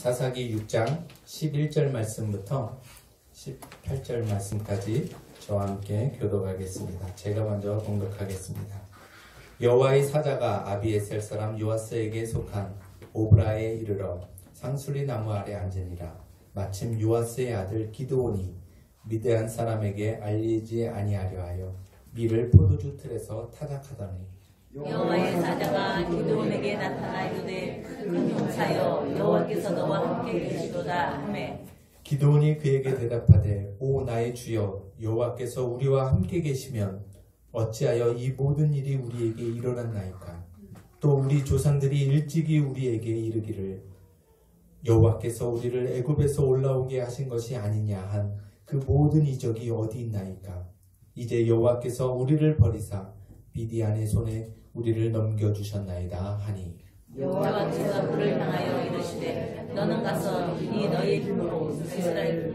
사사기 6장 11절 말씀부터 18절 말씀까지 저와 함께 교독하겠습니다. 제가 먼저 봉독하겠습니다. 여호와의 사자가 아비에셀 사람 요아스에게 속한 오브라에 이르러 상수리 나무 아래 앉으니라. 마침 요아스의 아들 기드온이 미드안 사람에게 알리지 아니하려 하여 밀을 포도주 틀에서 타작하더니 여호와의 사자가 기드온에게 나타나 이르되 큰 용사여 여호와께서 너와 함께 계시도다 하매 기드온이 그에게 대답하되 오 나의 주여 여호와께서 우리와 함께 계시면 어찌하여 이 모든 일이 우리에게 일어났나이까. 또 우리 조상들이 일찍이 우리에게 이르기를 여호와께서 우리를 애굽에서 올라오게 하신 것이 아니냐 한 그 모든 이적이 어디 있나이까. 이제 여호와께서 우리를 버리사 미디안의 손에 우리를 넘겨주셨나이다 하니 여호와께서 그를 향하여 이르시되 너는 가서 이 너의 힘으로 이스라엘을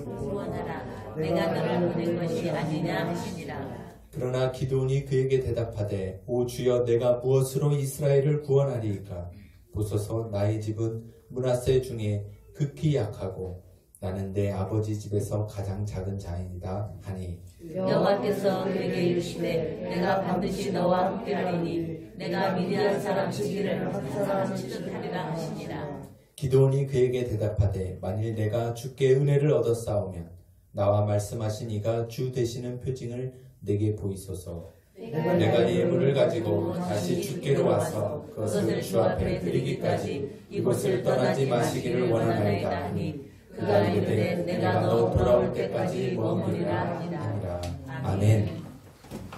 구원하라. 내가 너를 보낸 것이 아니냐 하시니라. 그러나 기드온이 그에게 대답하되 오 주여 내가 무엇으로 이스라엘을 구원하리이까. 보소서 나의 집은 므낫세 중에 극히 약하고 나는 내 아버지 집에서 가장 작은 자이다 하니 여호와께서 그에게 이르시되 내가 반드시 너와 함께하리니 내가 미디안 사람 시기를 한 사람 치듯 하리라 하시니라. 기드온이 그에게 대답하되 만일 내가 주께 은혜를 얻었사오면 나와 말씀하신 이가 주 되시는 표징을 내게 보이소서. 내가 예물을 가지고 다시 주께로 와서 그것을 주 앞에 드리기까지 이곳을 떠나지 마시기를 원하나이다 하니 그가 이르되 내가 너 돌아올 때까지 머무리라 하니라. 아멘.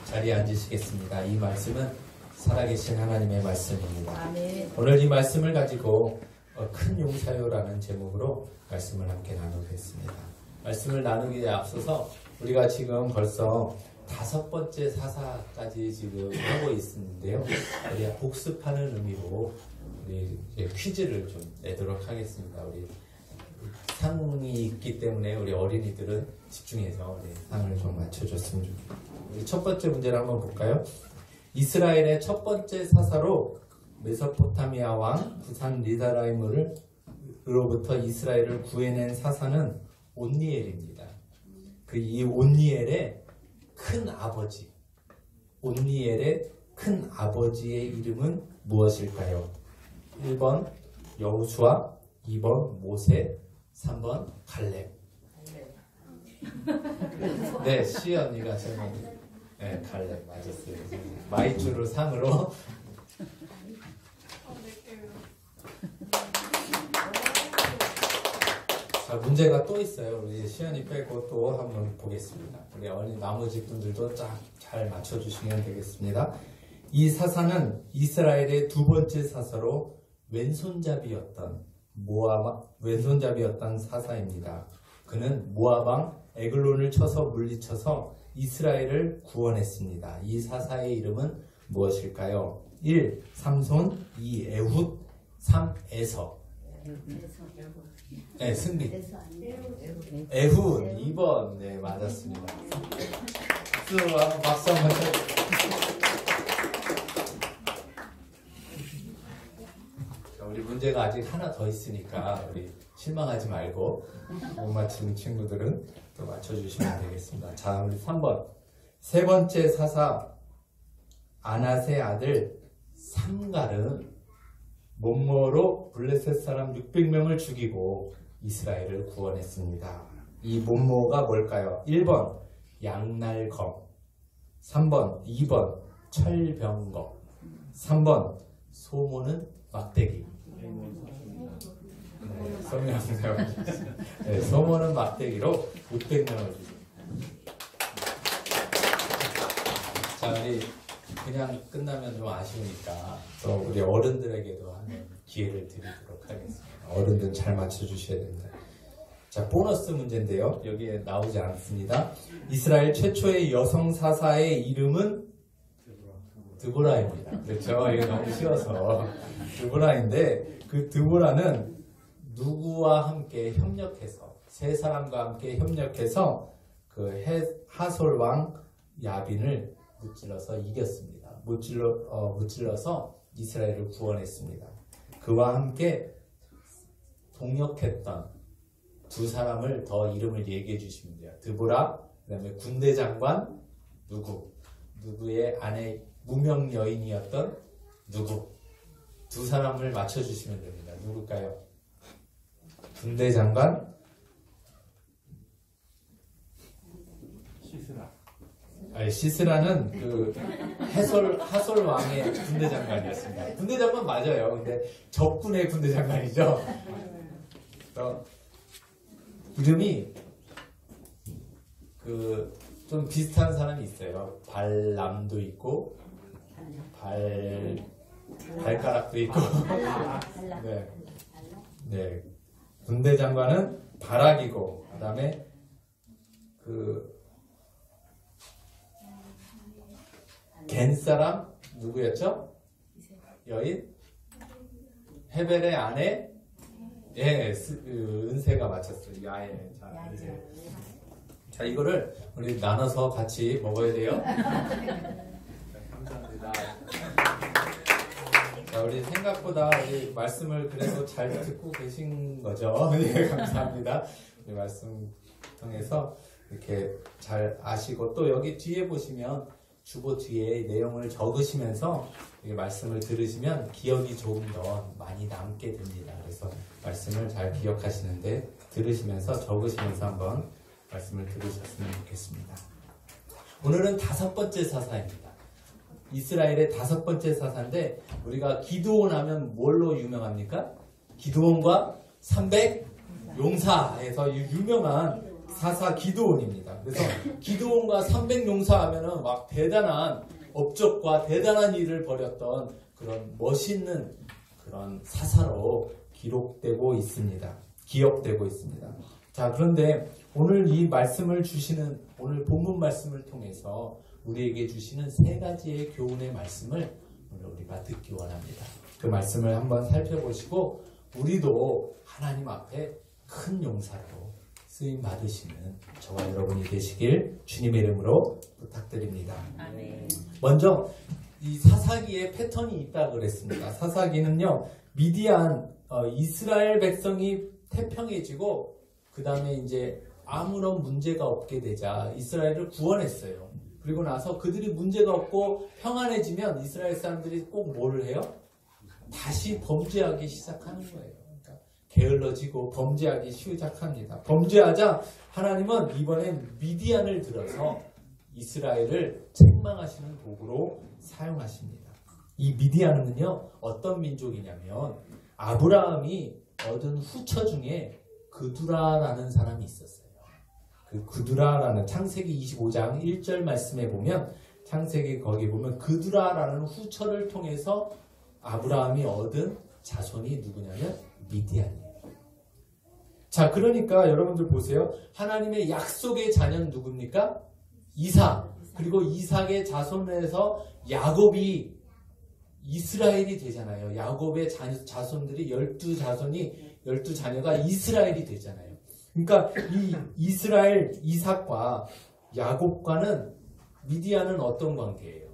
자리에 앉으시겠습니다. 이 말씀은 살아계신 하나님의 말씀입니다. 아멘. 오늘 이 말씀을 가지고 큰 용사요라는 제목으로 말씀을 함께 나누겠습니다. 말씀을 나누기에 앞서서 우리가 지금 벌써 5번째 사사까지 지금 하고 있는데요. 우리 복습하는 의미로 우리 퀴즈를 좀 내도록 하겠습니다. 우리 상이 있기 때문에 우리 어린이들은 집중해서 우리 상을 좀 맞춰줬으면 좋겠습니다. 우리 첫 번째 문제를 한번 볼까요? 이스라엘의 첫 번째 사사로 메소포타미아 왕 부산 리다라임으로부터 이스라엘을 구해낸 사사는 온니엘입니다. 이 온니엘의 큰 아버지, 온니엘의 큰 아버지의 이름은 무엇일까요? 1번 여호수아, 2번 모세, 3번 갈렙. 네, 시희 언니가 제목. 네, 갈렙 맞았어요. 마이쮸를 상으로. 자, 문제가 또 있어요. 우리 시연이 빼고 또 한번 보겠습니다. 우리 나머지 분들도 잘 맞춰주시면 되겠습니다. 이 사사는 이스라엘의 두 번째 사사로 왼손잡이였던 사사입니다. 그는 모압왕 에글론을 쳐서 물리쳐서 이스라엘을 구원했습니다. 이 사사의 이름은 무엇일까요? 1. 삼손, 2. 에훗, 3. 에서. 네, 승리. 에훗 2번. 네, 맞았습니다. 박수 한번 쳐주세요. 우리 문제가 아직 하나 더 있으니까 우리 실망하지 말고 못 맞추는 친구들은 또 맞춰주시면 되겠습니다. 자, 우리 3번. 세 번째 사사 아낫의 아들 삼갈은 못모로 블레셋 사람 600명을 죽이고 이스라엘을 구원했습니다. 이 못모가 뭘까요? 1번 양날검, 3번 2번 철병거, 3번 소모는 막대기. 설명하세요. 네, 소모는 막대기로 600명을 죽입니다. 자, 우리 그냥 끝나면 좀 아쉬우니까 또 우리 어른들에게도 하는 기회를 드리도록 하겠습니다. 어른들은 잘 맞춰주셔야 됩니다. 자, 보너스 문제인데요. 여기에 나오지 않습니다. 이스라엘 최초의 여성 사사의 이름은 드보라입니다. 그렇죠? 이거 너무 쉬워서 드보라인데 그 드보라는 누구와 함께 협력해서 세 사람과 함께 협력해서 그 하솔 왕 야빈을 무찔러서 이겼습니다. 무찔러서 이스라엘을 구원했습니다. 그와 함께 동역했던 두 사람을 더 이름을 얘기해 주시면 돼요. 드보라, 그 다음에 군대 장관 누구의 아내 무명 여인이었던 누구, 두 사람을 맞춰주시면 됩니다. 누굴까요? 군대 장관 시스라. 아니, 시스라는 그 하솔 왕의 군대 장관이었습니다. 군대 장관 맞아요. 근데 적군의 군대 장관이죠. 이름이 그 좀 비슷한 사람이 있어요. 발람도 있고 발가락도 있고. 네. 네. 군대 장관은 바락이고, 그다음에 겐 사람 누구였죠? 여인 헤벨의 아내. 예, 은세가 맞췄어요. 야에. 자, 은세. 자, 이거를 우리 나눠서 같이 먹어야 돼요. 감사합니다. 자, 우리 생각보다 우리 말씀을 그래도 잘 듣고 계신 거죠? 예, 감사합니다. 우리 말씀 통해서 이렇게 잘 아시고, 또 여기 뒤에 보시면 주보 뒤에 내용을 적으시면서 이 말씀을 들으시면 기억이 조금 더 많이 남게 됩니다. 그래서 말씀을 잘 기억하시는데 들으시면서 적으시면서 한번 말씀을 들으셨으면 좋겠습니다. 오늘은 5번째 사사입니다. 이스라엘의 5번째 사사인데, 우리가 기드온 하면 뭘로 유명합니까? 기드온과 300 용사에서 유명한 사사 기드온입니다. 그래서 기드온과 300 용사 하면은 막 대단한 업적과 대단한 일을 벌였던 그런 멋있는 그런 사사로 기록되고 있습니다. 기억되고 있습니다. 자, 그런데 오늘 이 말씀을 주시는, 오늘 본문 말씀을 통해서 우리에게 주시는 3가지의 교훈의 말씀을 오늘 우리가 듣기 원합니다. 그 말씀을 한번 살펴보시고 우리도 하나님 앞에 큰 용사로 쓰임 받으시는 저와 여러분이 되시길 주님의 이름으로 부탁드립니다. 아멘. 먼저 이 사사기에 패턴이 있다고 그랬습니다. 사사기는요, 미디안 이스라엘 백성이 태평해지고 그 다음에 이제 아무런 문제가 없게 되자 이스라엘을 구원했어요. 그리고 나서 그들이 문제가 없고 평안해지면 이스라엘 사람들이 꼭 뭐를 해요? 다시 범죄하기 시작하는 거예요. 그러니까 게을러지고 범죄하기 시작합니다. 범죄하자 하나님은 이번엔 미디안을 들어서 이스라엘을 책망하시는 도구로 사용하십니다. 이 미디안은요, 어떤 민족이냐면 아브라함이 얻은 후처 중에 그두라라는 사람이 있었어요. 그 그두라라는 창세기 25장 1절 말씀에 보면, 창세기 거기 보면 그두라라는 후처를 통해서 아브라함이 얻은 자손이 누구냐면 미디안이에요. 자, 그러니까 여러분들 보세요. 하나님의 약속의 자녀는 누굽니까? 이삭. 그리고 이삭의 자손에서 야곱이 이스라엘이 되잖아요. 야곱의 자손들이 12자녀가 이스라엘이 되잖아요. 그러니까 이 이스라엘 이삭과 야곱과는 미디안은 어떤 관계예요?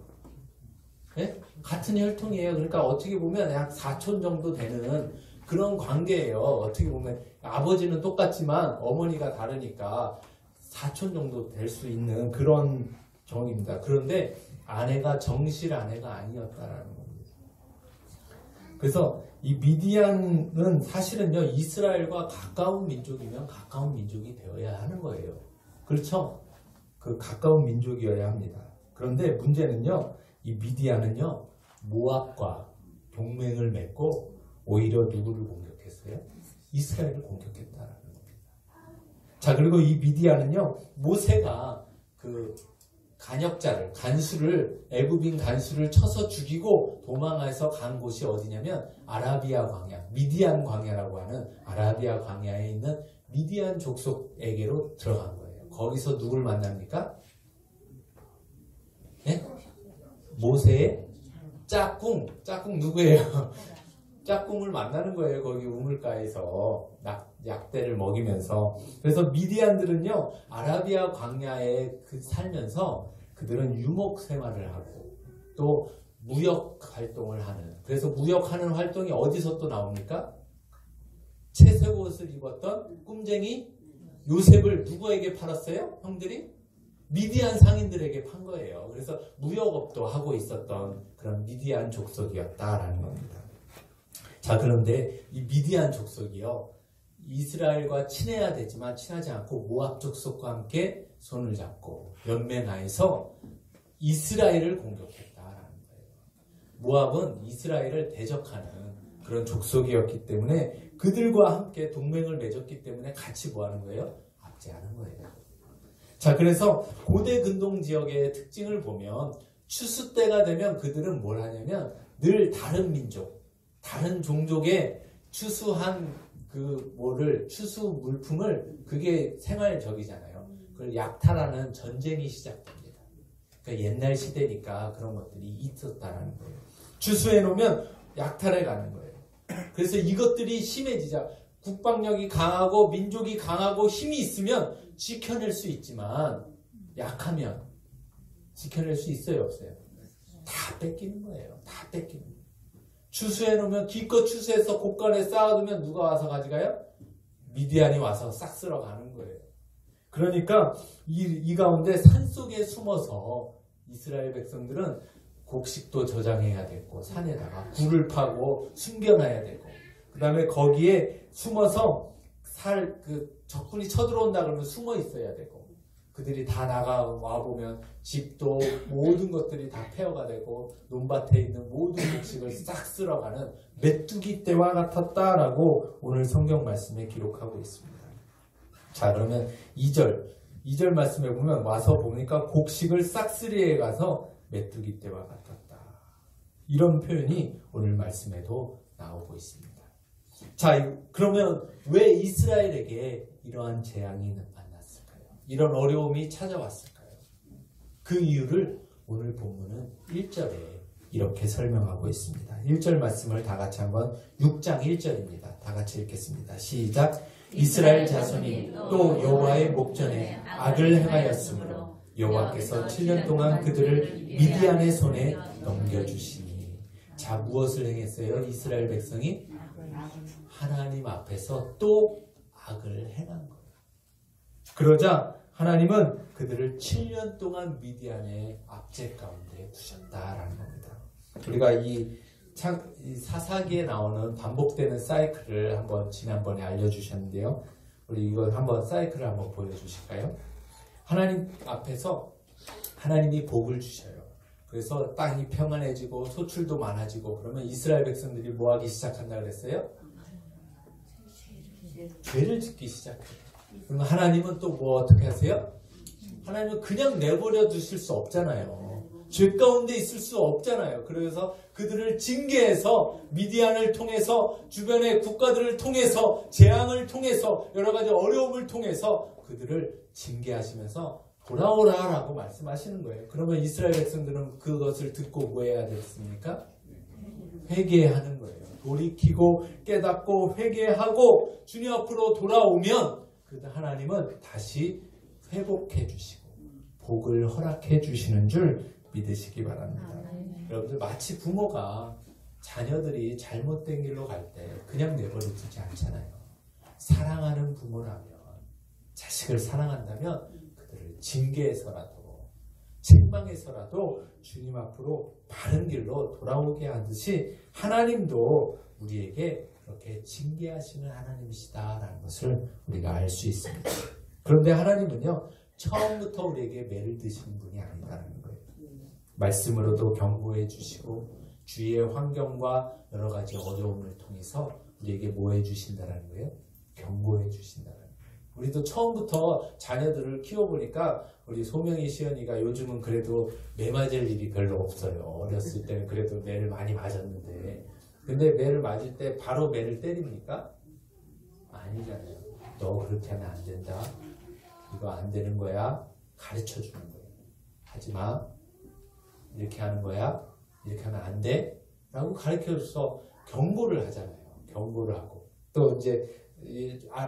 네? 같은 혈통이에요. 그러니까 어떻게 보면 약 사촌 정도 되는 그런 관계예요. 어떻게 보면 아버지는 똑같지만 어머니가 다르니까 사촌 정도 될 수 있는 그런 정입니다. 그런데 아내가 정실 아내가 아니었다라는 겁니다. 그래서 이 미디안은 사실은요, 이스라엘과 가까운 민족이면 가까운 민족이 되어야 하는 거예요. 그렇죠? 그 가까운 민족이어야 합니다. 그런데 문제는요, 이 미디안은요, 모압과 동맹을 맺고 오히려 누구를 공격했어요? 이스라엘을 공격했다라는 겁니다. 자, 그리고 이 미디안은요, 모세가 그 애굽인 간수를 쳐서 죽이고 도망해서 간 곳이 어디냐면 아라비아 광야, 미디안 광야라고 하는 아라비아 광야에 있는 미디안 족속에게로 들어간 거예요. 거기서 누굴 만납니까? 네? 모세의 짝꿍 누구예요? 짝꿍을 만나는 거예요. 거기 우물가에서 약대를 먹이면서. 그래서 미디안들은요, 아라비아 광야에 살면서 그들은 유목 생활을 하고 또 무역 활동을 하는. 그래서 무역하는 활동이 어디서 또 나옵니까? 채색 옷을 입었던 꿈쟁이 요셉을 누구에게 팔았어요? 형들이? 미디안 상인들에게 판 거예요. 그래서 무역업도 하고 있었던 그런 미디안 족속이었다라는 겁니다. 자, 그런데 이 미디안 족속이요, 이스라엘과 친해야 되지만 친하지 않고 모압 족속과 함께 손을 잡고 연맹하여서 이스라엘을 공격했다라는 거예요. 모압은 이스라엘을 대적하는 그런 족속이었기 때문에 그들과 함께 동맹을 맺었기 때문에 같이 뭐 하는 거예요? 압제하는 거예요. 자, 그래서 고대 근동 지역의 특징을 보면 추수 때가 되면 그들은 뭘 하냐면 늘 다른 민족, 다른 종족의 추수한 추수 물품을, 그게 생활적이잖아요. 그걸 약탈하는 전쟁이 시작됩니다. 그러니까 옛날 시대니까 그런 것들이 있었다라는 거예요. 추수해 놓으면 약탈해 가는 거예요. 그래서 이것들이 심해지자 국방력이 강하고 민족이 강하고 힘이 있으면 지켜낼 수 있지만 약하면 지켜낼 수 있어요, 없어요? 다 뺏기는 거예요. 다 뺏기는 거예요. 추수해 놓으면 기껏 추수해서 곳간에 쌓아두면 누가 와서 가져가요? 미디안이 와서 싹 쓸어 가는 거예요. 그러니까 이 가운데 산속에 숨어서 이스라엘 백성들은 곡식도 저장해야 되고 산에다가 굴을 파고 숨겨놔야 되고, 그 다음에 거기에 숨어서 적군이 쳐들어온다 그러면 숨어 있어야 되고, 그들이 다 나가와 보면 집도 모든 것들이 다 폐허가 되고 논밭에 있는 모든 곡식을 싹 쓸어가는 메뚜기 떼와 같았다라고 오늘 성경 말씀에 기록하고 있습니다. 자, 그러면 2절 말씀에 보면 와서 보니까 곡식을 싹쓸이해 가서 메뚜기 떼와 같았다. 이런 표현이 오늘 말씀에도 나오고 있습니다. 자, 그러면 왜 이스라엘에게 이러한 재앙이 만났을까요? 이런 어려움이 찾아왔을까요? 그 이유를 오늘 본문은 1절에 이렇게 설명하고 있습니다. 1절 말씀을 다 같이 한번 6장 1절입니다. 다 같이 읽겠습니다. 시작. 이스라엘 자손이 또 여호와의 목전에 악을 행하였으므로 여호와께서 7년 동안 그들을 미디안의 손에 넘겨주시니. 자, 무엇을 행했어요? 이스라엘 백성이 하나님 앞에서 또 악을 행한 거예요. 그러자 하나님은 그들을 7년 동안 미디안의 압제 가운데 두셨다라는 겁니다. 우리가 이 사사기에 나오는 반복되는 사이클을 한번 지난번에 알려주셨는데요. 우리 이걸 한번 사이클을 한번 보여주실까요? 하나님 앞에서 하나님이 복을 주셔요. 그래서 땅이 평안해지고 소출도 많아지고, 그러면 이스라엘 백성들이 뭐 하기 시작한다 그랬어요? 죄를 짓기 시작해요. 그러면 하나님은 또 뭐 어떻게 하세요? 하나님은 그냥 내버려 두실 수 없잖아요. 죄 가운데 있을 수 없잖아요. 그래서 그들을 징계해서 미디안을 통해서 주변의 국가들을 통해서 재앙을 통해서 여러 가지 어려움을 통해서 그들을 징계하시면서 돌아오라라고 말씀하시는 거예요. 그러면 이스라엘 백성들은 그것을 듣고 뭐 해야 되겠습니까? 회개하는 거예요. 돌이키고 깨닫고 회개하고 주님 앞으로 돌아오면 하나님은 다시 회복해 주시고 복을 허락해 주시는 줄 믿으시기 바랍니다. 여러분들, 마치 부모가 자녀들이 잘못된 길로 갈 때 그냥 내버려 두지 않잖아요. 사랑하는 부모라면, 자식을 사랑한다면 그들을 징계해서라도 책망해서라도 주님 앞으로 바른 길로 돌아오게 하듯이 하나님도 우리에게 그렇게 징계하시는 하나님이시다라는 것을 우리가 알 수 있습니다. 그런데 하나님은요, 처음부터 우리에게 매를 드시는 분이 아니다라는 거예요. 말씀으로도 경고해 주시고 주위의 환경과 여러 가지 어려움을 통해서 우리에게 뭐 해주신다라는 거예요? 경고해 주신다라는 거예요. 우리도 처음부터 자녀들을 키워보니까 우리 소명이 시연이가 요즘은 그래도 매 맞을 일이 별로 없어요. 어렸을 때는 그래도 매를 많이 맞았는데, 근데 매를 맞을 때 바로 매를 때립니까? 아니잖아요. 너 그렇게 하면 안 된다. 이거 안 되는 거야. 가르쳐 주는 거예요. 하지 마. 이렇게 하는 거야. 이렇게 하면 안 돼. 라고 가르쳐줘서 경고를 하잖아요. 경고를 하고. 또 이제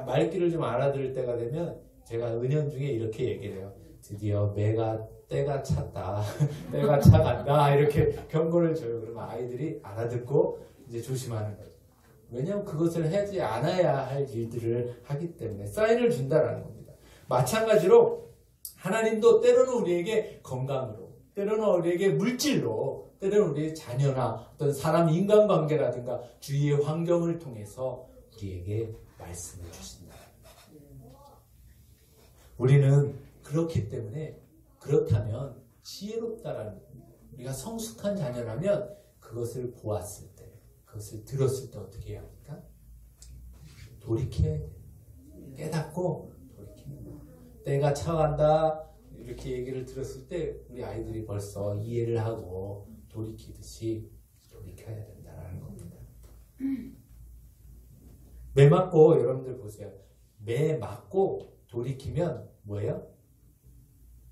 말귀를 좀 알아들을 때가 되면 제가 은연중에 이렇게 얘기를 해요. 드디어 매가 때가 찼다. 때가 차간다. 이렇게 경고를 줘요. 그러면 아이들이 알아듣고 이제 조심하는 거죠. 왜냐하면 그것을 하지 않아야 할 일들을 하기 때문에 사인을 준다라는 겁니다. 마찬가지로 하나님도 때로는 우리에게 건강으로, 때로는 우리에게 물질로, 때로는 우리의 자녀나 어떤 사람 인간관계라든가 주위의 환경을 통해서 우리에게 말씀을 주신다. 우리는 그렇기 때문에 그렇다면 지혜롭다라는, 우리가 성숙한 자녀라면 그것을 보았을 때, 그것을 들었을 때 어떻게 해야 합니까? 돌이켜야 돼요. 깨닫고 돌이키는 거예요. 때가 차간다 이렇게 얘기를 들었을 때 우리 아이들이 벌써 이해를 하고 돌이키듯이 돌이켜야 된다는 겁니다. 매 맞고 여러분들 보세요. 매 맞고 돌이키면 뭐예요?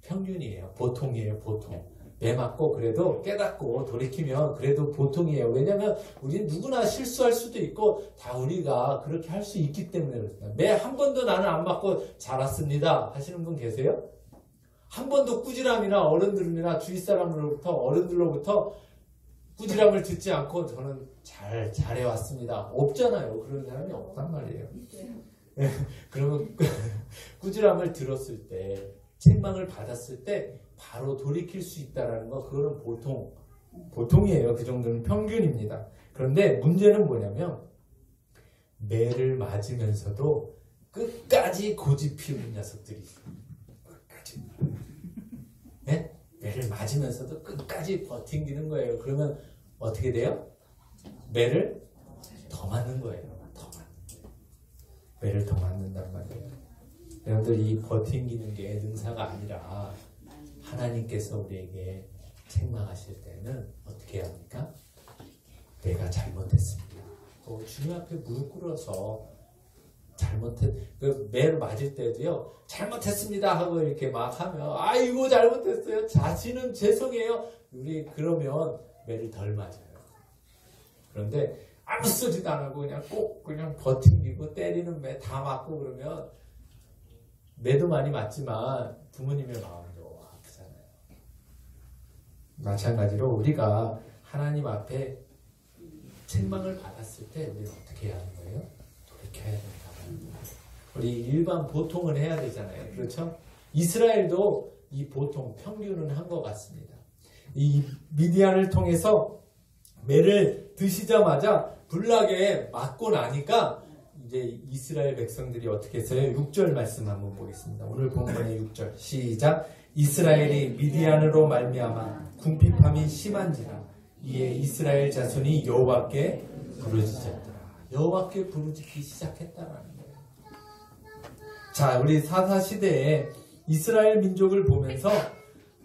평균이에요. 보통이에요. 보통. 매 맞고 그래도 깨닫고 돌이키면 그래도 보통이에요. 왜냐하면 우리는 누구나 실수할 수도 있고 다 우리가 그렇게 할 수 있기 때문에 그렇습니다. 매 한 번도 나는 안 맞고 자랐습니다 하시는 분 계세요? 한 번도 꾸지람이나 어른들이나 주위 사람으로부터 어른들로부터 꾸지람을 듣지 않고 저는 잘해왔습니다. 없잖아요. 그런 사람이 없단 말이에요. 그러면 꾸지람을 들었을 때, 책망을 받았을 때 바로 돌이킬 수 있다는 거, 그거는 보통이에요. 그 정도는 평균입니다. 그런데 문제는 뭐냐면 매를 맞으면서도 끝까지 고집 피우는 녀석들이 있어요. 끝까지. 네? 매를 맞으면서도 끝까지 버팅기는 거예요. 그러면 어떻게 돼요? 매를 더 맞는 거예요. 더 맞는 거예요. 매를 더 맞는단 말이에요. 여러분들 이 버팅기는 게 능사가 아니라 하나님께서 우리에게 책망하실 때는 어떻게 해야 합니까? 내가 잘못했습니다. 주님 앞에 무릎 꿇어서 그 매를 맞을 때도요, 잘못했습니다 하고 이렇게 막 하면, 아이고 잘못했어요, 자신은 죄송해요, 우리 그러면 매를 덜 맞아요. 그런데 아무 소리도 안 하고 그냥 버팅기고 때리는 매 다 맞고 그러면 매도 많이 맞지만 부모님의 마음도 아프잖아요. 마찬가지로 우리가 하나님 앞에 책망을 받았을 때 우리는 어떻게 해야 하는 거예요? 돌이켜야 된다. 우리 일반 보통은 해야 되잖아요. 그렇죠? 이스라엘도 이 보통 평균은 한 것 같습니다. 이 미디안을 통해서 매를 드시자마자 불나게 맞고 나니까 이제 이스라엘 백성들이 어떻게 했어요? 6절 말씀 한번 보겠습니다. 오늘 본문의 6절 시작. 이스라엘이 미디안으로 말미암아 궁핍함이 심한지라 이에 이스라엘 자손이 여호와께 부르짖었더라. 여호와께 부르짖기 시작했다라는 거예요. 자, 우리 사사시대에 이스라엘 민족을 보면서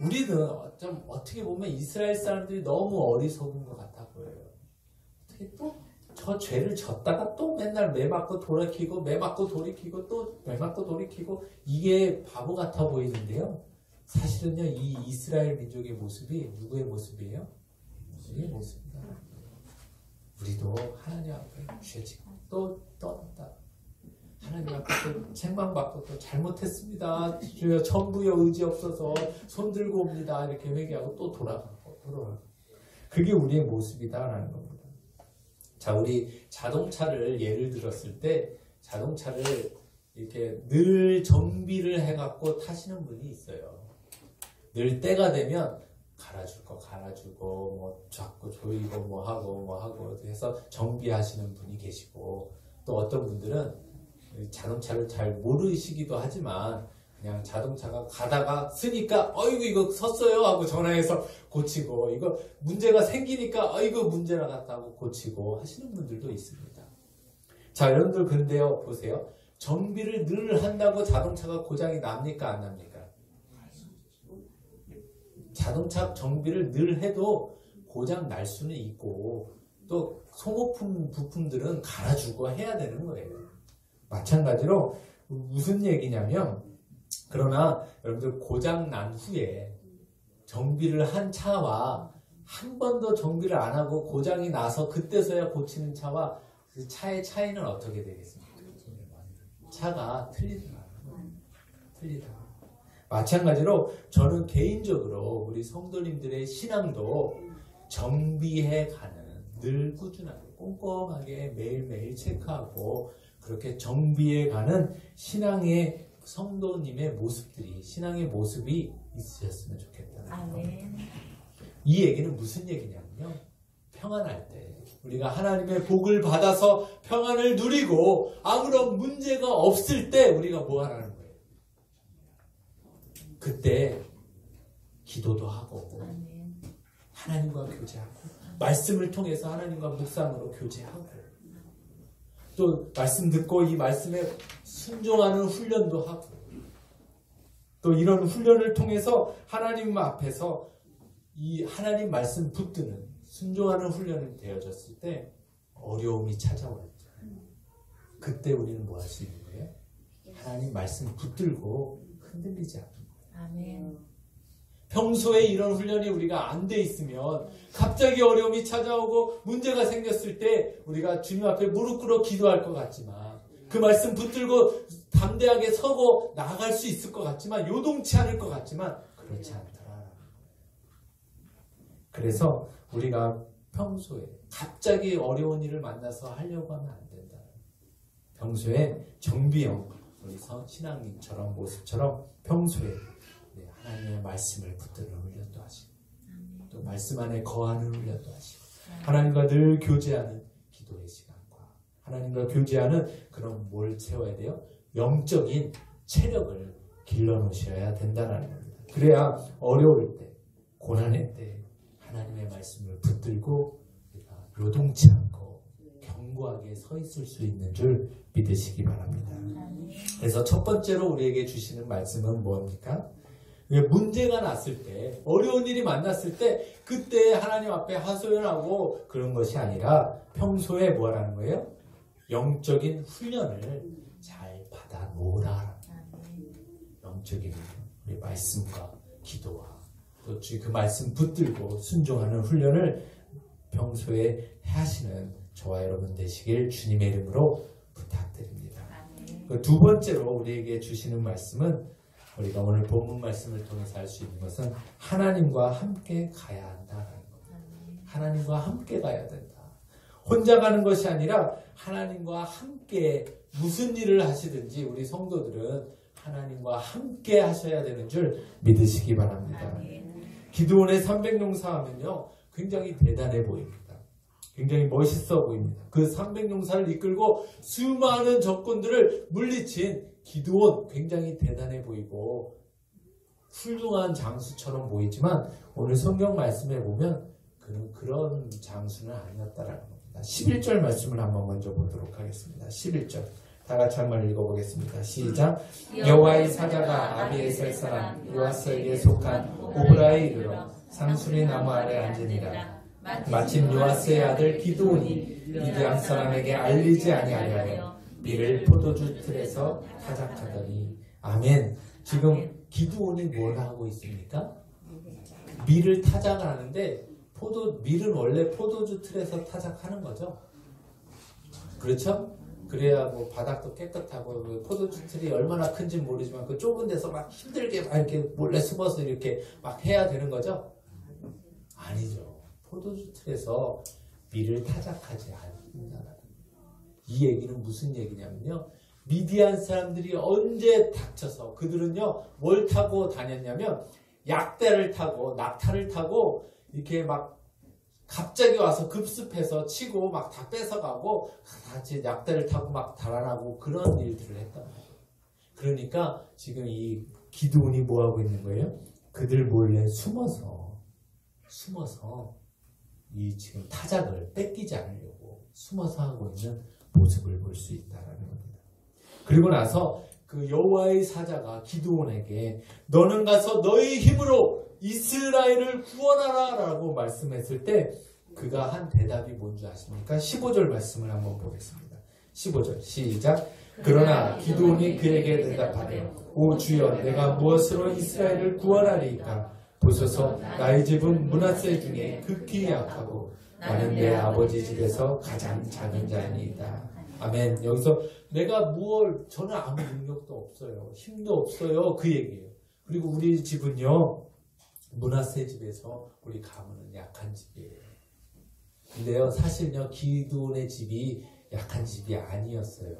우리는 좀 어떻게 보면 이스라엘 사람들이 너무 어리석은 것 같아 보여요. 어떻게 또 저 죄를 졌다가 또 맨날 매 맞고 돌이키고 매 맞고 돌이키고 또 매 맞고 돌이키고, 이게 바보 같아 보이는데요. 사실은요, 이 이스라엘 민족의 모습이 누구의 모습이에요? 우리의 모습이다. 우리도 하나님 앞에 죄짓고 또 떠난다. 하나님 앞에 또 책망받고 또 잘못했습니다. 주여 천부여 의지 없어서 손 들고 옵니다. 이렇게 회개하고 또 돌아가고. 그게 우리의 모습이다라는 겁니다. 자, 우리 자동차를 예를 들었을 때 자동차를 이렇게 늘 정비를 해갖고 타시는 분이 있어요. 늘 때가 되면 갈아줄 거 갈아주고 뭐 자꾸 조이고 뭐 하고 해서 정비하시는 분이 계시고, 또 어떤 분들은 자동차를 잘 모르시기도 하지만 그냥 자동차가 가다가 쓰니까 어이구 이거 섰어요 하고 전화해서 고치고, 이거 문제가 생기니까 어이구 문제가 났다고 고치고 하시는 분들도 있습니다. 자, 여러분들 그런데요, 보세요. 정비를 늘 한다고 자동차가 고장이 납니까 안 납니까? 자동차 정비를 늘 해도 고장 날 수는 있고, 또 소모품 부품들은 갈아주고 해야 되는 거예요. 마찬가지로 무슨 얘기냐면, 그러나 여러분들 고장 난 후에 정비를 한 차와 한 번도 정비를 안 하고 고장이 나서 그때서야 고치는 차와 그 차의 차이는 어떻게 되겠습니까? 차가 틀리다. 마찬가지로 저는 개인적으로 우리 성도님들의 신앙도 정비해 가는, 늘 꾸준하게 꼼꼼하게 매일매일 체크하고 그렇게 정비해가는 신앙의 성도님의 모습들이, 신앙의 모습이 있으셨으면 좋겠다는 거예요. 이 얘기는 무슨 얘기냐면요, 평안할 때 우리가 하나님의 복을 받아서 평안을 누리고 아무런 문제가 없을 때 우리가 뭐 하라는 거예요? 그때 기도도 하고 하나님과 교제하고 말씀을 통해서 하나님과 묵상으로 교제하고 또 말씀 듣고 이 말씀에 순종하는 훈련도 하고 또 이런 훈련을 통해서 하나님 앞에서 이 하나님 말씀 붙드는 순종하는 훈련이 되어졌을 때 어려움이 찾아와요. 그때 우리는 뭐 할 수 있는 거예요? 하나님 말씀 붙들고 흔들리지 않는 거예요. 아멘. 평소에 이런 훈련이 우리가 안 돼 있으면 갑자기 어려움이 찾아오고 문제가 생겼을 때 우리가 주님 앞에 무릎 꿇어 기도할 것 같지만 그 말씀 붙들고 담대하게 서고 나아갈 수 있을 것 같지만 요동치 않을 것 같지만 그렇지 않더라. 그래서 우리가 평소에 갑자기 어려운 일을 만나서 하려고 하면 안 된다. 평소에 정비형 우리 신앙님처럼 모습처럼 평소에 하나님의 말씀을 붙드는 훈련도 하시고 또 말씀 안에 거하는 훈련도 하시고 하나님과 늘 교제하는 기도의 시간과 하나님과 교제하는 그런 뭘 세워야 돼요? 영적인 체력을 길러놓으셔야 된다는 겁니다. 그래야 어려울 때, 고난의 때 하나님의 말씀을 붙들고 우리가 요동치 않고 견고하게 서 있을 수 있는 줄 믿으시기 바랍니다. 그래서 첫 번째로 우리에게 주시는 말씀은 뭡니까? 문제가 났을 때, 어려운 일이 만났을 때 그때 하나님 앞에 하소연하고 그런 것이 아니라 평소에 뭐라는 거예요? 영적인 훈련을 잘 받아 놓으라. 영적인 우리 말씀과 기도와 또 그 말씀 붙들고 순종하는 훈련을 평소에 하시는 저와 여러분 되시길 주님의 이름으로 부탁드립니다. 두 번째로 우리에게 주시는 말씀은 우리가 오늘 본문 말씀을 통해서 알 수 있는 것은 하나님과 함께 가야 한다는 겁니다. 하나님과 함께 가야 된다. 혼자 가는 것이 아니라 하나님과 함께 무슨 일을 하시든지 우리 성도들은 하나님과 함께 하셔야 되는 줄 믿으시기 바랍니다. 기드온의 300용사하면요 굉장히 대단해 보입니다. 굉장히 멋있어 보입니다. 그 300용사를 이끌고 수많은 적군들을 물리친 기드온 굉장히 대단해 보이고 훌륭한 장수처럼 보이지만 오늘 성경 말씀에 보면 그는 그런 장수는 아니었다라는 겁니다. 11절 말씀을 한번 먼저 보도록 하겠습니다. 11절 다 같이 한번 읽어보겠습니다. 시작. 여호와의 사자가 아비에셀 사람 요아스에게 속한 오브라에 이르러 상수리 나무 아래 앉으니라. 마침 요아스의 아들 기드온이 미디안 사람에게 알리지 아니하여 밀을 포도주 틀에서 타작하더니. 아멘. 지금 기드온이 뭘 하고 있습니까? 밀을 타작을 하는데 밀은 원래 포도주 틀에서 타작하는 거죠. 그렇죠? 그래야 뭐 바닥도 깨끗하고 그 포도주 틀이 얼마나 큰지 모르지만 그 좁은 데서 막 힘들게 막 이렇게 몰래 숨어서 이렇게 막 해야 되는 거죠? 아니죠. 포도주 틀에서 밀을 타작하지 않는다는. 이 얘기는 무슨 얘기냐면요. 미디안 사람들이 언제 닥쳐서 그들은요 뭘 타고 다녔냐면 약대를 타고 낙타를 타고 이렇게 막 갑자기 와서 급습해서 치고 막 다 뺏어가고 같이 약대를 타고 막 달아나고 그런 일들을 했단 말이에요. 그러니까 지금 이 기드온이 뭐 하고 있는 거예요? 그들 몰래 숨어서 이 지금 타작을 뺏기지 않으려고 숨어서 하고 있는 모습을 볼 수 있다는 겁니다. 그리고 나서 그 여호와의 사자가 기드온에게 너는 가서 너의 힘으로 이스라엘을 구원하라 라고 말씀했을 때 그가 한 대답이 뭔지 아십니까? 15절 말씀을 한번 보겠습니다. 15절 시작. 그러나 기드온이 그에게 대답하되 오 주여 내가 무엇으로 이스라엘을 구원하리이까? 보소서 나의 집은 므낫세 중에 극히 약하고 나는 내 아버지 집에서 가장 작은 자니이다. 아멘. 여기서 내가 저는 아무 능력도 없어요. 힘도 없어요. 그 얘기예요. 그리고 우리 집은요 므낫세 집에서 우리 가문은 약한 집이에요. 근데요, 사실요, 기드온의 집이 약한 집이 아니었어요.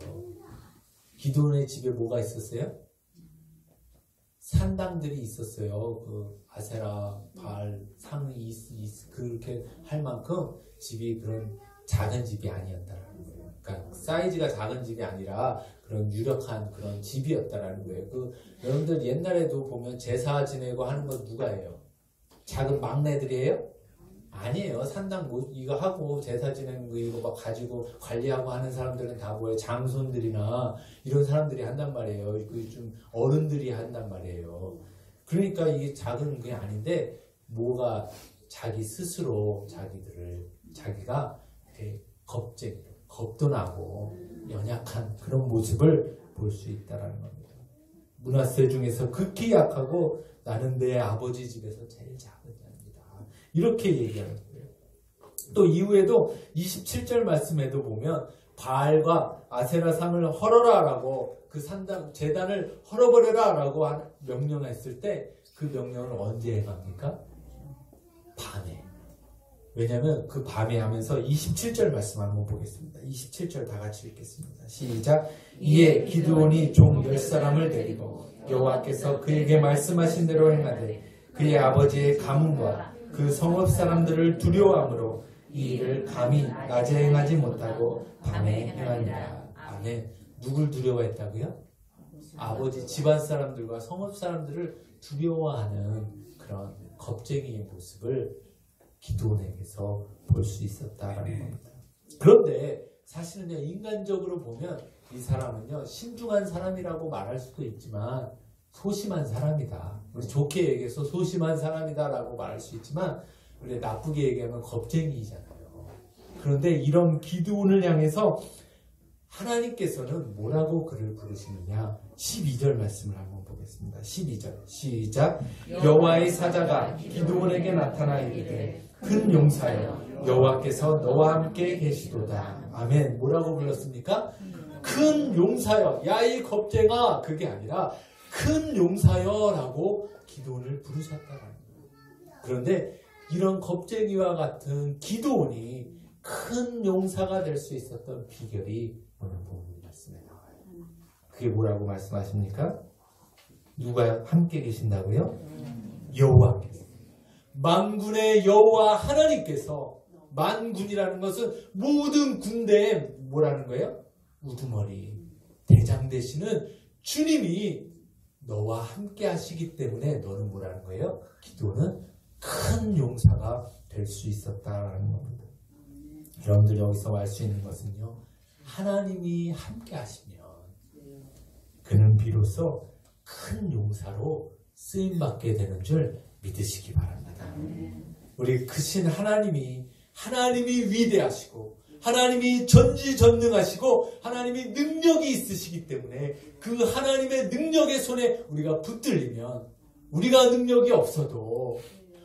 기드온의 집에 뭐가 있었어요? 산당들이 있었어요. 그 아세라, 바알, 상이 그렇게 할 만큼 집이 그런 작은 집이 아니었다라는 거예요. 그러니까 사이즈가 작은 집이 아니라 그런 유력한 그런 집이었다라는 거예요. 여러분들 옛날에도 보면 제사 지내고 하는 건 누가 해요? 작은 막내들이에요? 아니에요. 산당 이거 하고 제사 지내는 거 이거 막 가지고 관리하고 하는 사람들은 다 뭐예요? 장손들이나 이런 사람들이 한단 말이에요. 좀 어른들이 한단 말이에요. 그러니까 이게 작은 게 아닌데 뭐가 자기 스스로 자기가 이렇게 겁도 나고 연약한 그런 모습을 볼 수 있다라는 겁니다. 므낫세 중에서 극히 약하고 나는 내 아버지 집에서 제일 작은 자입니다. 이렇게 얘기하는 거예요. 또 이후에도 27절 말씀에도 보면 바알과 아세라 상을 헐어라라고 그 산당 제단을 헐어버려라라고 명령했을 때 그 명령을 언제 해갑니까? 밤에. 왜냐하면 그 밤에 하면서 27절 말씀 한번 보겠습니다. 27절 다 같이 읽겠습니다. 시작. 이에 기드온이 종 10사람을 데리고 여호와께서 그에게 말씀하신 대로 행하되 그의 아버지의 가문과 그 성읍 사람들을 두려워함으로 이 일을 감히 낮에 행하지 못하고 밤에 행하니라. 아멘. 누굴 두려워했다고요? 아버지 집안 사람들과 성읍 사람들을 두려워하는 그런 겁쟁이의 모습을 기드온에게서 볼 수 있었다라는 겁니다. 그런데 사실은요, 인간적으로 보면 이 사람은요, 신중한 사람이라고 말할 수도 있지만 소심한 사람이다. 우리 좋게 얘기해서 소심한 사람이다라고 말할 수 있지만 우리 나쁘게 얘기하면 겁쟁이잖아요. 그런데 이런 기드온을 향해서 하나님께서는 뭐라고 그를 부르시느냐? 12절 말씀을 한번 보겠습니다. 12절 시작. 여호와의 사자가 기드온에게 나타나 이르되 큰 용사여 여호와께서 너와 함께 계시도다. 아멘. 뭐라고 불렀습니까? 큰 용사여. 야 이 겁쟁아. 그게 아니라 큰 용사여라고 기드온을 부르셨다라는 거예요. 그런데 이런 겁쟁이와 같은 기드온이 큰 용사가 될 수 있었던 비결이 오늘 본문 말씀에 나와요. 그게 뭐라고 말씀하십니까? 누가 함께 계신다고요? 여호와께서. 만군의 여호와 하나님께서. 만군이라는 것은 모든 군대에 뭐라는 거예요? 우두머리 대장 되시는 주님이 너와 함께 하시기 때문에 너는 뭐라는 거예요? 기도는 큰 용사가 될 수 있었다라는 겁니다. 여러분들 여기서 알 수 있는 것은요, 하나님이 함께 하시면 그는 비로소 큰 용사로 쓰임받게 되는 줄 믿으시기 바랍니다. 우리 크신 하나님이 위대하시고 하나님이 전지전능하시고 하나님이 능력이 있으시기 때문에 그 하나님의 능력의 손에 우리가 붙들리면, 우리가 능력이 없어도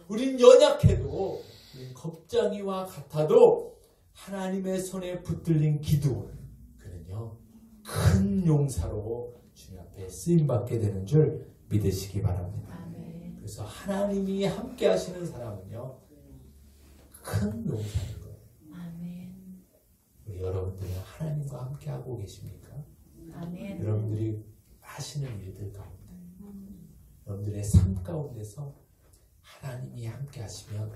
우린 연약해도 우린 겁쟁이와 같아도 하나님의 손에 붙들린 기드온, 그는요 큰 용사로 주님 앞에 쓰임받게 되는 줄 믿으시기 바랍니다. 그래서 하나님이 함께 하시는 사람은요 큰 용사인 거예요. 우리 여러분들은 하나님과 함께 하고 계십니까? 아멘. 여러분들이 하시는 일들 가운데, 여러분들의 삶 가운데서 하나님이 함께 하시면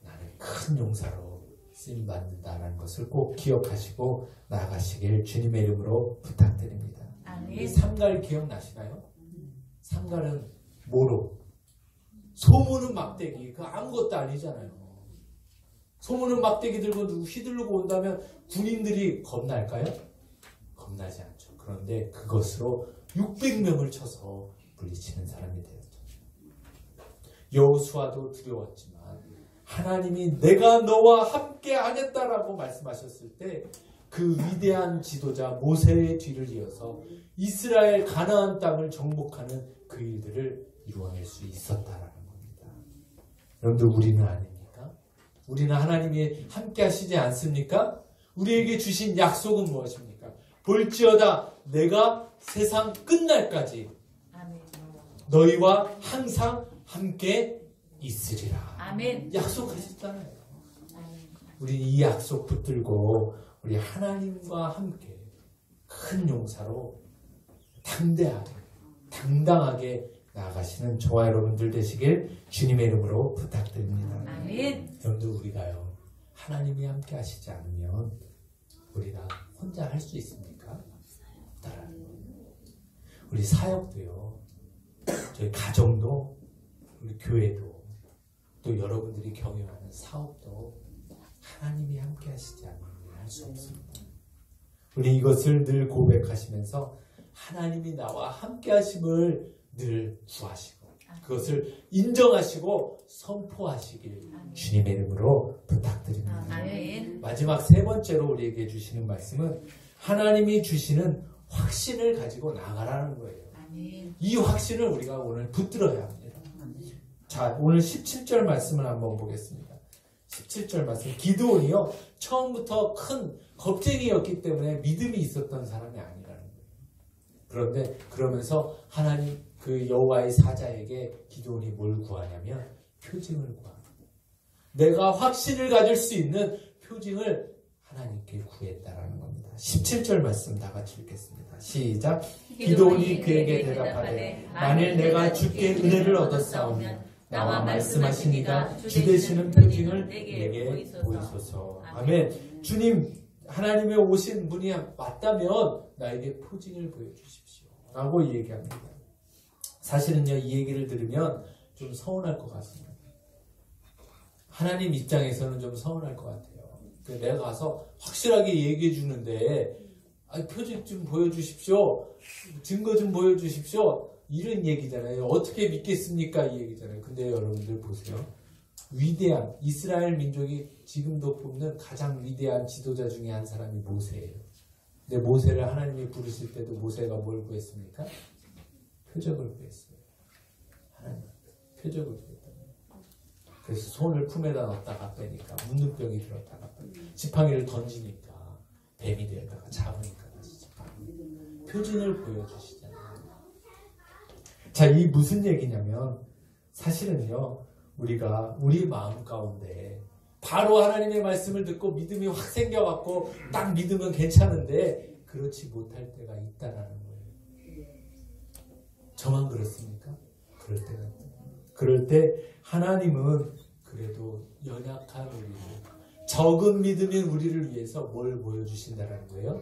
나는 큰 용사로 쓰임받는다라는 것을 꼭 기억하시고 나아가시길 주님의 이름으로 부탁드립니다. 아멘. 삼갈 기억나시나요? 삼갈은 뭐로? 소문은 막대기. 그 아무것도 아니잖아요. 소문은 막대기 들고 휘두르고 온다면 군인들이 겁날까요? 겁나지 않죠. 그런데 그것으로 600명을 쳐서 물리치는 사람이 되었죠. 여호수아도 두려웠지만 하나님이 내가 너와 함께 하겠다라고 말씀하셨을 때 그 위대한 지도자 모세의 뒤를 이어서 이스라엘 가나안 땅을 정복하는 그 일들을 이루어낼 수 있었다라는 겁니다. 여러분들, 우리는 아닙니까? 우리는 하나님이 함께 하시지 않습니까? 우리에게 주신 약속은 무엇입니까? 볼지어다 내가 세상 끝날까지 너희와 항상 함께 있으리라. 아멘. 약속하셨잖아요. 우리 이 약속 붙들고 우리 하나님과 함께 큰 용사로 담대하게 당당하게 나아가시는 저와 여러분들 되시길 주님의 이름으로 부탁드립니다. 아멘. 여러분들 우리가요 하나님이 함께 하시지 않으면 우리가 혼자 할 수 있습니까? 없다라는 거예요. 우리 사역도요, 저희 가정도, 우리 교회도, 또 여러분들이 경영하는 사업도 하나님이 함께 하시지 않으면 할 수 없습니다. 우리 이것을 늘 고백하시면서 하나님이 나와 함께 하심을 늘 구하시고 그것을 인정하시고 선포하시길 주님의 이름으로 부탁드립니다. 아멘. 마지막 세 번째로 우리에게 주시는 말씀은 하나님이 주시는 확신을 가지고 나가라는 거예요. 아멘. 이 확신을 우리가 오늘 붙들어야 합니다. 자, 오늘 17절 말씀을 한번 보겠습니다. 17절 말씀. 기드온이요 처음부터 큰 겁쟁이였기 때문에 믿음이 있었던 사람이 아니라는 거예요. 그런데 그러면서 하나님 그 여호와의 사자에게 기드온이 뭘 구하냐면 표징을 구합니다. 내가 확신을 가질 수 있는 표징을 하나님께 구했다라는 겁니다. 17절 말씀 다 같이 읽겠습니다. 시작. 기드온이 그에게 대답하되 만일 내가 주께 은혜를 얻었사오면 나와 말씀하신 이가 주 되시는 표징을 내게 보이소서. 아멘. 주님 하나님의 오신 분이 맞다면 나에게 표징을 보여주십시오 라고 얘기합니다. 사실은요 이 얘기를 들으면 좀 서운할 것 같습니다. 하나님 입장에서는 좀 서운할 것 같아요. 내가 가서 확실하게 얘기해 주는데 표징 좀 보여주십시오. 증거 좀 보여주십시오. 이런 얘기잖아요. 어떻게 믿겠습니까? 이 얘기잖아요. 근데 여러분들 보세요. 위대한 이스라엘 민족이 지금도 뽑는 가장 위대한 지도자 중에 한 사람이 모세예요. 근데 모세를 하나님이 부르실 때도 모세가 뭘 구했습니까? 표적을 구했어요. 하나님 표적을 구했다. 그래서 손을 품에다 넣었다가 빼니까 묻는 병이 들었다가 지팡이를 던지니까 뱀이 되었다가 잡으니까 다시 지팡이. 표징을 보여주시잖아요. 자, 이 무슨 얘기냐면 사실은요 우리가 우리 마음 가운데 바로 하나님의 말씀을 듣고 믿음이 확 생겨갖고 딱 믿으면 괜찮은데 그렇지 못할 때가 있다라는 거예요. 저만 그렇습니까? 그럴 때가 있다. 그럴 때 하나님은 그래도 연약한 우리를 적은 믿음인 우리를 위해서 뭘 보여주신다라는 거예요?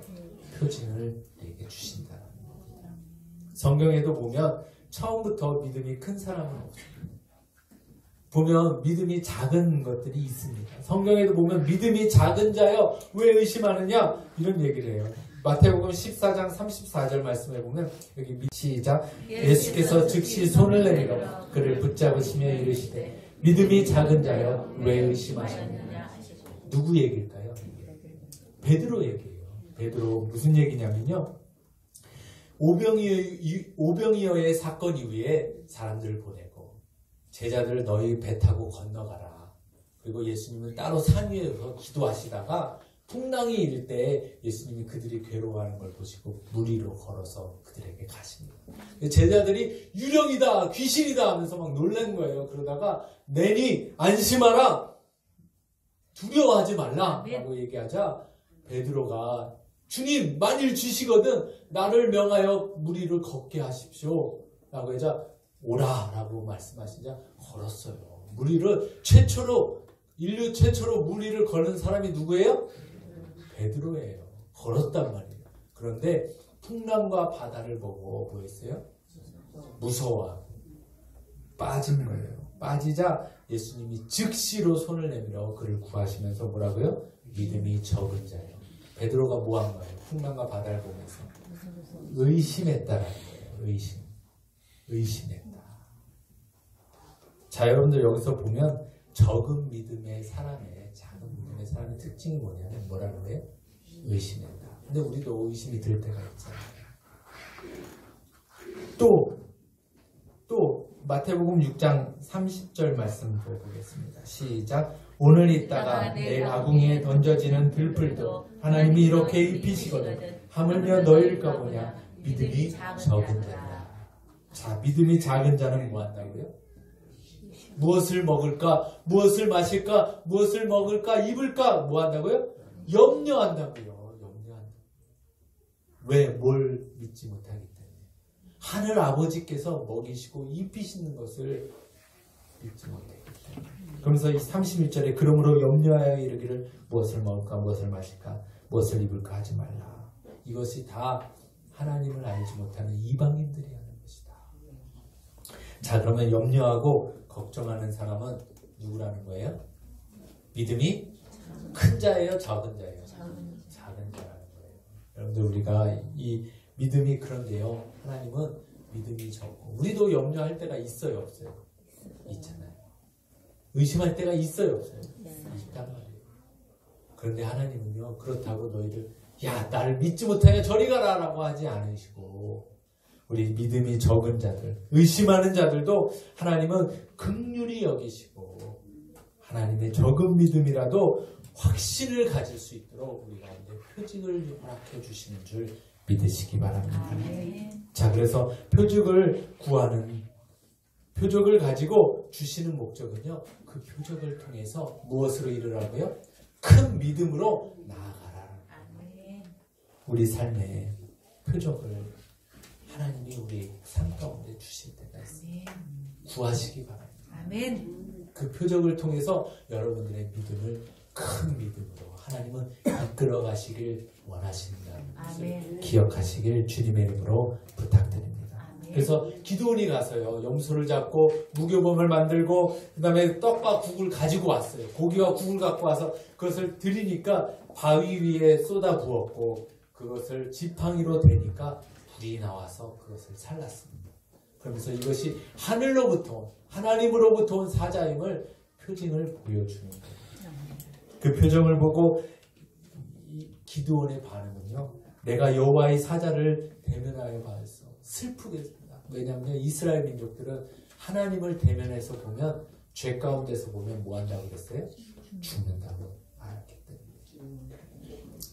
표징을 내게 주신다라는 겁니다. 성경에도 보면 처음부터 믿음이 큰 사람은 없습니다. 보면 믿음이 작은 것들이 있습니다. 성경에도 보면 믿음이 작은 자여 왜 의심하느냐 이런 얘기를 해요. 마태복음 14장 34절 말씀에 보면 여기 시작. 예수께서 즉시 손을 내밀어 그를 붙잡으시며 이르시되 믿음이 작은 자여 왜 의심하셨느냐. 누구 얘기일까요? 베드로 얘기예요. 베드로 무슨 얘기냐면요. 오병이어의 사건 이후에 사람들을 보내고 제자들을 너희 배 타고 건너가라. 그리고 예수님은 따로 산 위에서 기도하시다가 풍랑이 일 때 예수님이 그들이 괴로워하는 걸 보시고 물 위로 걸어서 그들에게 가십니다. 제자들이 유령이다 귀신이다 하면서 막 놀란 거예요. 그러다가 내니 안심하라 두려워하지 말라 라고 얘기하자 베드로가 주님 만일 주시거든 나를 명하여 물 위를 걷게 하십시오 라고 하자 오라 라고 말씀하시자 걸었어요. 물 위를 인류 최초로 물 위를 거는 사람이 누구예요? 베드로예요. 걸었단 말이에요. 그런데 풍랑과 바다를 보고 뭐 했어요? 무서워하고 빠진 거예요. 빠지자 예수님이 즉시로 손을 내밀어 그를 구하시면서 뭐라고요? 믿음이 적은 자예요. 베드로가 뭐 한 거예요? 풍랑과 바다를 보면서 의심했다라는 거예요. 의심했다. 자, 여러분들 여기서 보면 적은 믿음의 사람의 작은 믿음의 사람의 특징이 뭐냐면 뭐라는 거예요? 의심한다. 근데 우리도 의심이 들 때가 있잖아요. 또 마태복음 6장 30절 말씀 보겠습니다. 시작. 오늘 있다가 내일 아궁이에 던져지는 들풀도 하나님이 이렇게 입히시거든 하물며 너희일까 보냐 믿음이 적은 자다. 자, 믿음이 작은 자는 뭐 한다고요? 무엇을 먹을까? 무엇을 마실까? 무엇을 먹을까? 입을까? 뭐 한다고요? 염려한다고요. 염려한다. 왜? 뭘 믿지 못하기 때문에. 하늘 아버지께서 먹이시고 입히시는 것을 믿지 못하기 때문에. 그러면서 이 31절에 그러므로 염려하여 이르기를 무엇을 먹을까? 무엇을 마실까? 무엇을 입을까? 하지 말라. 이것이 다 하나님을 알지 못하는 이방인들이 하는 것이다. 자, 그러면 염려하고 걱정하는 사람은 누구라는 거예요? 믿음이 큰 자예요? 작은 자예요? 작은 자라는 거예요. 여러분들 우리가 이 믿음이 그런데요. 하나님은 믿음이 적고 우리도 염려할 때가 있어요? 없어요? 있잖아요. 의심할 때가 있어요? 없어요? 있단 말이에요. 그런데 하나님은요. 그렇다고 너희를 야 나를 믿지 못하냐 저리 가라 라고 하지 않으시고 우리 믿음이 적은 자들, 의심하는 자들도 하나님은 긍휼히 여기시고 하나님의 적은 믿음이라도 확신을 가질 수 있도록 우리 가운데 표징을 허락해 주시는 줄 믿으시기 바랍니다. 자, 그래서 표적을 구하는 표적을 가지고 주시는 목적은요. 그 표적을 통해서 무엇으로 이르라고요? 큰 믿음으로 나아가라. 우리 삶의 표적을 하나님이 우리 삶 가운데 주실 때가 있습니다. 구하시기 바랍니다. 아멘. 그 표적을 통해서 여러분들의 믿음을 큰 믿음으로 하나님은 이끌어 가시길 원하신다는 것을 기억하시길 주님의 이름으로 부탁드립니다. 아멘. 그래서 기드온이 가서요. 염소를 잡고 무교범을 만들고 그 다음에 떡과 국을 가지고 왔어요. 고기와 국을 갖고 와서 그것을 드리니까 바위 위에 쏟아 부었고 그것을 지팡이로 대니까 불이 나와서 그것을 살랐습니다. 그러면서 이것이 하늘로부터 하나님으로부터 온 사자임을 표징을 보여주는 거예요. 그 표정을 보고 기드온의 반응은요. 내가 여호와의 사자를 대면하여 봐서 슬프겠습니다. 왜냐하면 이스라엘 민족들은 하나님을 대면해서 보면 죄 가운데서 보면 뭐 한다고 그랬어요? 죽는다고 알았기 때문에.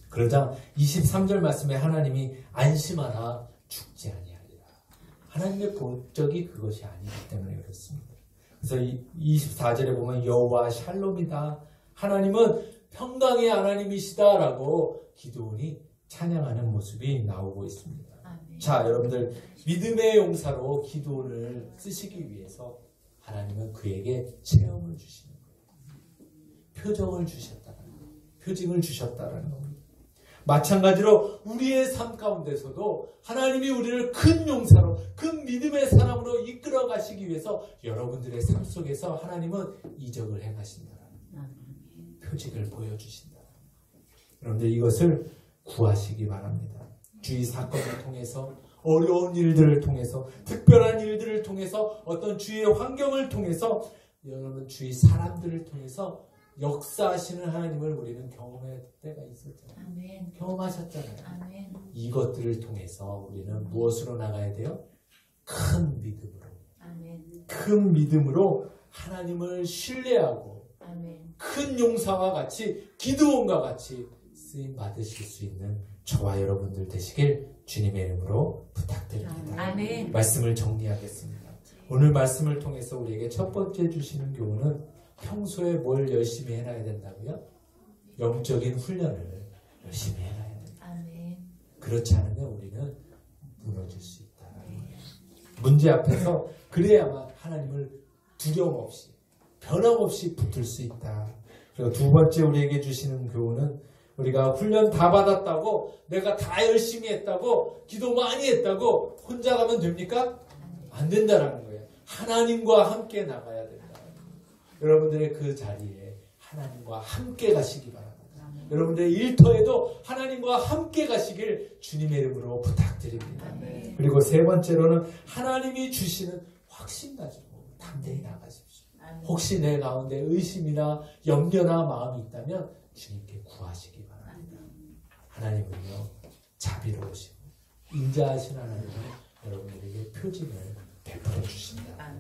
그러자 23절 말씀에 하나님이 안심하라 죽지 아니하리라. 하나님의 본적이 그것이 아니기 때문에 그렇습니다. 그래서 24절에 보면 여호와 샬롬이다. 하나님은 평강의 하나님이시다라고 기드온이 찬양하는 모습이 나오고 있습니다. 아멘. 자, 여러분들 믿음의 용사로 기드온을 쓰시기 위해서 하나님은 그에게 체험을 주시는 거예요. 표정을 주셨다는 거예요. 표징을 주셨다는 겁니다. 마찬가지로 우리의 삶 가운데서도 하나님이 우리를 큰 용사로 큰 믿음의 사람으로 이끌어 가시기 위해서 여러분들의 삶 속에서 하나님은 이적을 행하신다는 표징을 보여주신다. 여러분들 이것을 구하시기 바랍니다. 주의 사건을 통해서 어려운 일들을 통해서 특별한 일들을 통해서 어떤 주의 환경을 통해서 여러분 주의 사람들을 통해서 역사하시는 하나님을 우리는 경험할 때가 있었잖아요. 아멘. 경험하셨잖아요. 아멘. 이것들을 통해서 우리는 무엇으로 나가야 돼요? 큰 믿음으로. 아멘. 큰 믿음으로 하나님을 신뢰하고 아멘. 큰 용사와 같이 기드온과 같이 쓰임 받으실 수 있는 저와 여러분들 되시길 주님의 이름으로 부탁드립니다. 아멘. 말씀을 정리하겠습니다. 오늘 말씀을 통해서 우리에게 첫 번째 주시는 교훈은 평소에 뭘 열심히 해놔야 된다고요? 영적인 훈련을 열심히 해놔야 된다. 아멘. 그렇지 않으면 우리는 무너질 수 있다. 문제 앞에서 그래야만 하나님을 두려움 없이 변함없이 붙들 수 있다. 그리고 두 번째 우리에게 주시는 교훈은 우리가 훈련 다 받았다고 내가 다 열심히 했다고 기도 많이 했다고 혼자 가면 됩니까? 안 된다라는 거예요. 하나님과 함께 나가야 된다. 여러분들의 그 자리에 하나님과 함께 가시기 바랍니다. 여러분들의 일터에도 하나님과 함께 가시길 주님의 이름으로 부탁드립니다. 그리고 세 번째로는 하나님이 주시는 확신 가지고 담대히 나가십시오. 혹시 내 가운데 의심이나 염려나 마음이 있다면 주님께 구하시기 바랍니다. 하나님은요 자비로우시고 인자하신 하나님은 여러분들에게 표징을 베풀어 주신다.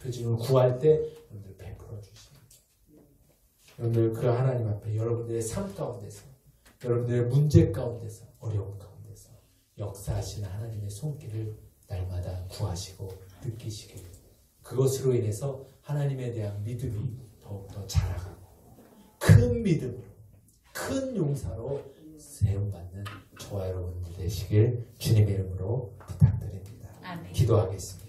표징을 구할 때 여러분들 베풀어 주십니다. 여러분들 그 하나님 앞에 여러분들의 삶 가운데서 여러분들의 문제 가운데서 어려움 가운데서 역사하시는 하나님의 손길을 날마다 구하시고 느끼시길 그것으로 인해서 하나님에 대한 믿음이 더욱더 자라가고 큰 믿음으로 큰 용사로 세움받는 저와 여러분들 되시길 주님의 이름으로 부탁드립니다. 아멘. 기도하겠습니다.